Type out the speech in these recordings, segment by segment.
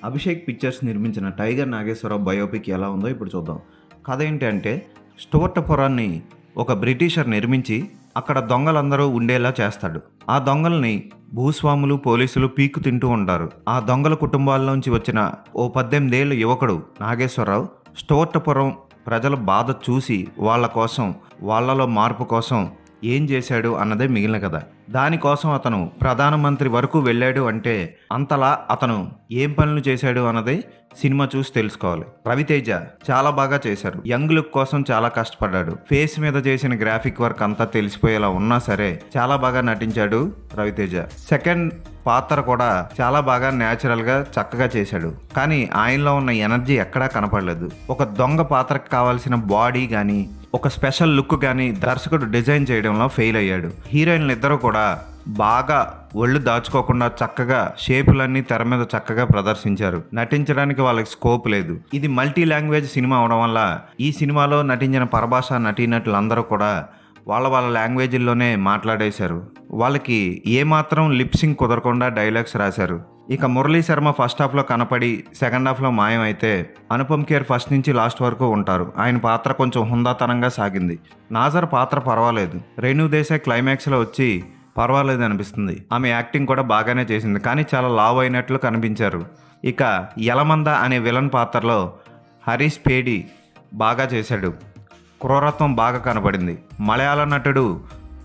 Abhishek pictures నిర్మించిన 'tiger Nageswararao' biopic ఎలా ఉందో ఇప్పుడు చూద్దాం. కథ ఏంటంటే, స్టోర్టపురాన్ని ఒక బ్రిటిషర్ నిర్మించి అక్కడ దొంగలందరూ ఉండేలా చేస్తాడు. ఆ దొంగల్ని భూస్వాములు, పోలీసులు పీక్కు తింటూ ఉంటారు. ఆ దొంగల కుటుంబాల్లోంచి వచ్చిన ఓ 18 ఏళ్ల యువకుడు నాగేశ్వరరావు స్టోర్టపురం ప్రజల బాధ చూసి వాళ్ళ కోసం, వాళ్ళలో మార్పు కోసం ఏం చేశాడు అన్నదే మిగిలిన కథ. దానికోసం అతను ప్రధానమంత్రి వరకు వెళ్ళాడు అంటే అంతలా అతను ఏం పనులు చేశాడు అన్నది సినిమా చూసి తెలుసుకోవాలి. రవితేజ చాలా బాగా చేశారు. యంగ్ లుక్ కోసం చాలా కష్టపడ్డాడు. ఫేస్ మీద చేసిన గ్రాఫిక్ వర్క్ అంతా తెలిసిపోయేలా ఉన్నా సరే చాలా బాగా నటించాడు రవితేజ. సెకండ్ పాత్ర కూడా చాలా బాగా న్యాచురల్ గా చక్కగా చేశాడు. కానీ ఆయనలో ఉన్న ఎనర్జీ ఎక్కడా కనపడలేదు. ఒక దొంగ పాత్రకు కావాల్సిన బాడీ గానీ, ఒక స్పెషల్ లుక్ కానీ దర్శకుడు డిజైన్ చేయడంలో ఫెయిల్ అయ్యాడు. హీరోయిన్లు ఇద్దరు కూడా బాగా ఒళ్ళు దాచుకోకుండా చక్కగా షేపులన్నీ తెర మీద చక్కగా ప్రదర్శించారు. నటించడానికి వాళ్ళకి స్కోప్ లేదు. ఇది మల్టీ లాంగ్వేజ్ సినిమా అవడం వల్ల ఈ సినిమాలో నటించిన పరభాష నటీనటులందరూ కూడా వాళ్ళ లాంగ్వేజ్ల్లోనే మాట్లాడేశారు. వాళ్ళకి ఏమాత్రం లిప్సింగ్ కుదరకుండా డైలాగ్స్ రాశారు. ఇక మురళీ శర్మ ఫస్ట్ హాఫ్లో కనపడి సెకండ్ హాఫ్లో మాయమైతే అనుపమ్ ఖేర్ ఫస్ట్ నుంచి లాస్ట్ వరకు ఉంటారు. ఆయన పాత్ర కొంచెం హుందాతనంగా సాగింది. నాజర్ పాత్ర పర్వాలేదు. రేణు దేశాయ్ క్లైమాక్స్లో వచ్చి పర్వాలేదు అనిపిస్తుంది. ఆమె యాక్టింగ్ కూడా బాగానే చేసింది, కానీ చాలా లావ్ అయినట్లు కనిపించారు. ఇక యలమంద అనే విలన్ పాత్రలో హరీష్ పేడి బాగా చేశాడు. క్రూరత్వం బాగా కనబడింది. మలయాళ నటుడు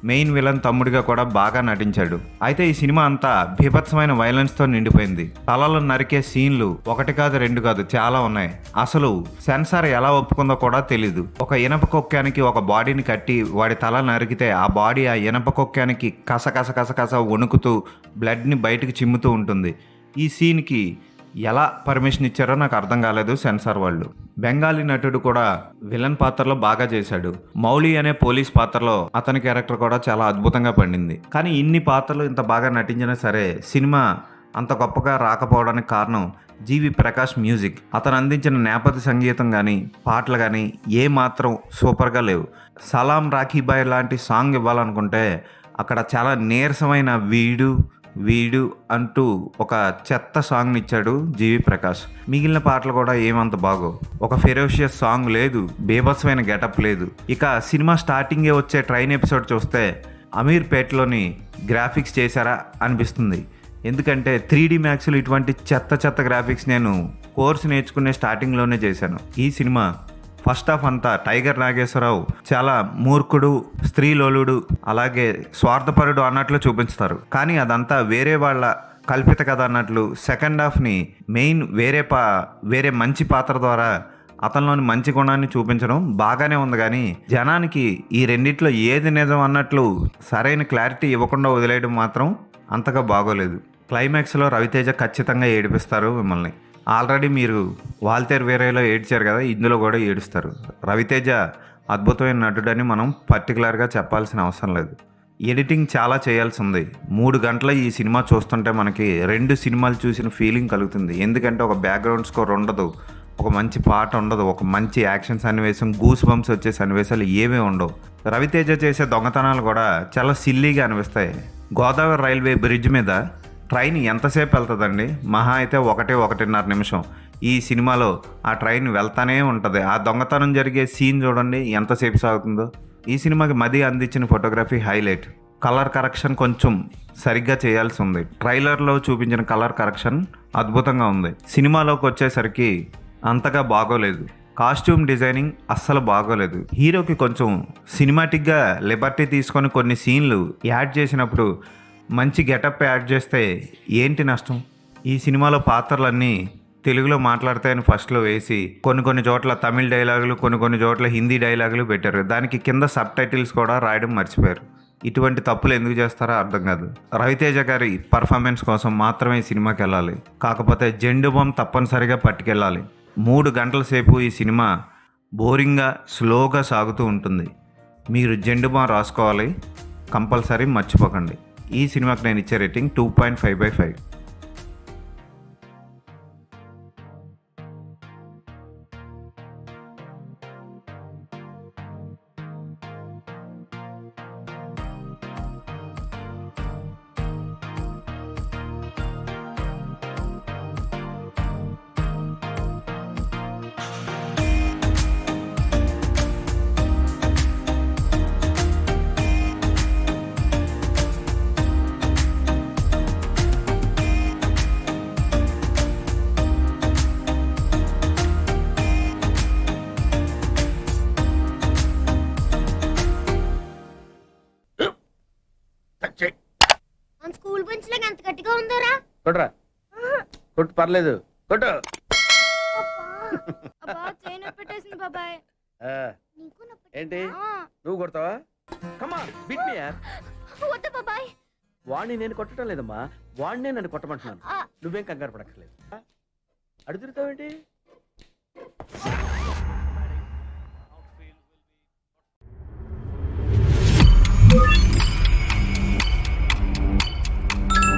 మెయిన్ విలన్ తమ్ముడిగా కూడా బాగా నటించాడు. అయితే ఈ సినిమా అంతా బీభత్సమైన వైలెన్స్తో నిండిపోయింది. తలలు నరికే సీన్లు ఒకటి కాదు, రెండు కాదు, చాలా ఉన్నాయి. అసలు సెన్సార్ ఎలా ఒప్పుకుందో కూడా తెలీదు. ఒక ఇనప కొక్కానికి ఒక బాడీని కట్టి వాడి తల నరికితే ఆ బాడీ ఆ ఇనప కొక్కానికి కస వణుకుతూ బ్లడ్ని బయటికి చిమ్ముతూ ఉంటుంది. ఈ సీన్కి ఎలా పర్మిషన్ ఇచ్చారో నాకు అర్థం కాలేదు సెన్సార్ వాళ్ళు. బెంగాలీ నటుడు కూడా విలన్ పాత్రలో బాగా చేశాడు. మౌలి అనే పోలీస్ పాత్రలో అతని క్యారెక్టర్ కూడా చాలా అద్భుతంగా పండింది. కానీ ఇన్ని పాత్రలు ఇంత బాగా నటించినా సరే సినిమా అంత గొప్పగా రాకపోవడానికి కారణం జీవి ప్రకాష్ మ్యూజిక్. అతను అందించిన నేపథ్య సంగీతం కానీ, పాటలు కానీ ఏమాత్రం సూపర్గా లేవు. సలాం రాఖీబాయ్ లాంటి సాంగ్ ఇవ్వాలనుకుంటే అక్కడ చాలా నీరసమైన వీడు అంటూ ఒక చెత్త సాంగ్ని ఇచ్చాడు జీవి ప్రకాష్. మిగిలిన పాటలు కూడా ఏమంత బాగో. ఒక ఫెరోషియస్ సాంగ్ లేదు, బీభత్సమైన గెటప్ లేదు. ఇక సినిమా స్టార్టింగే వచ్చే ట్రైన్ ఎపిసోడ్ చూస్తే అమీర్పేటలోని గ్రాఫిక్స్ చేశారా అనిపిస్తుంది. ఎందుకంటే 3D మ్యాక్స్లో ఇటువంటి చెత్త గ్రాఫిక్స్ నేను కోర్సు నేర్చుకునే స్టార్టింగ్లోనే చేశాను. ఈ సినిమా ఫస్ట్ హాఫ్ అంతా టైగర్ నాగేశ్వరరావు చాలా మూర్ఖుడు, స్త్రీలోలుడు, అలాగే స్వార్థపరుడు అన్నట్లు చూపిస్తారు. కానీ అదంతా వేరే వాళ్ళ కల్పిత కథ అన్నట్లు సెకండ్ హాఫ్ని మెయిన్ వేరే మంచి పాత్ర ద్వారా అతనిలోని మంచి గుణాన్ని చూపించడం బాగానే ఉంది. కానీ జనానికి ఈ రెండిట్లో ఏది నిజం అన్నట్లు సరైన క్లారిటీ ఇవ్వకుండా వదిలేయడం మాత్రం అంతగా బాగోలేదు. క్లైమాక్స్లో రవితేజ ఖచ్చితంగా ఏడిపిస్తారు మిమ్మల్ని. ఆల్రెడీ మీరు వాల్తేర్ వేరేలో ఏడ్చారు కదా, ఇందులో కూడా ఏడుస్తారు. రవితేజ అద్భుతమైన నటుడని మనం పర్టికులర్గా చెప్పాల్సిన అవసరం లేదు. ఎడిటింగ్ చాలా చేయాల్సి ఉంది. 3 గంటల ఈ సినిమా చూస్తుంటే మనకి 2 సినిమాలు చూసిన ఫీలింగ్ కలుగుతుంది. ఎందుకంటే ఒక బ్యాక్గ్రౌండ్ స్కోర్ ఉండదు, ఒక మంచి పాట ఉండదు, ఒక మంచి యాక్షన్ సన్నివేశం, గూస్ బంప్స్ వచ్చే సన్నివేశాలు ఏమీ ఉండవు. రవితేజ చేసే దొంగతనాలు కూడా చాలా సిల్లీగా అనిపిస్తాయి. గోదావరి రైల్వే బ్రిడ్జ్ మీద ట్రైన్ ఎంతసేపు వెళ్తుందండి? మహా అయితే 1-1.5 నిమిషం. ఈ సినిమాలో ఆ ట్రైన్ వెళ్తానే ఉంటుంది. ఆ దొంగతనం జరిగే సీన్ చూడండి ఎంతసేపు సాగుతుందో. ఈ సినిమాకి మది అందించిన ఫోటోగ్రఫీ హైలైట్. కలర్ కరెక్షన్ కొంచెం సరిగ్గా చేయాల్సి ఉంది. ట్రైలర్లో చూపించిన కలర్ కరెక్షన్ అద్భుతంగా ఉంది. సినిమాలోకి వచ్చేసరికి అంతగా బాగోలేదు. కాస్ట్యూమ్ డిజైనింగ్ అస్సలు బాగోలేదు. హీరోకి కొంచెం సినిమాటిక్గా లిబర్టీ తీసుకొని కొన్ని సీన్లు యాడ్ చేసినప్పుడు మంచి గెటప్ యాడ్ చేస్తే ఏంటి నష్టం? ఈ సినిమాలో పాత్రలన్నీ తెలుగులో మాట్లాడతాయని ఫస్ట్లో వేసి కొన్ని చోట్ల తమిళ్ డైలాగులు, కొన్ని చోట్ల హిందీ డైలాగులు పెట్టారు. దానికి కింద సబ్ టైటిల్స్ కూడా రాయడం మర్చిపోయారు. ఇటువంటి తప్పులు ఎందుకు చేస్తారో అర్థం కాదు. రవితేజ గారి పర్ఫార్మెన్స్ కోసం మాత్రమే ఈ సినిమాకి వెళ్ళాలి. కాకపోతే జెండు బామ్ తప్పనిసరిగా పట్టుకెళ్ళాలి. 3 గంటల సేపు ఈ సినిమా బోరింగ్గా స్లోగా సాగుతూ ఉంటుంది. మీరు జెండు బామ్ రాసుకోవాలి, కంపల్సరీ మర్చిపోకండి. ఈ సినిమాకి నేను ఇచ్చే రేటింగ్ 2.5/5. మన స్కూల్ బెంచ్ లాగా ఎంత గట్టిగా ఉందోరా. కొట్రా, కొట్టు, పర్లేదు, కొట్టు. అబ్బా చైన్ పెట్టేసింది బాబాయ్. ఆ, ఏంటి నువ్వు కొడతావా? కమా బిట్ మీ యార్. వద్దు బాబాయ్. వాణ్ణి నేను కొట్టడం లేదమ్మా, వాణ్ణే నన్ను కొట్టమంటున్నాను. నువ్వేం కంగారు పడక్కర్లేదు. అడు తిరుగుతావేంటి?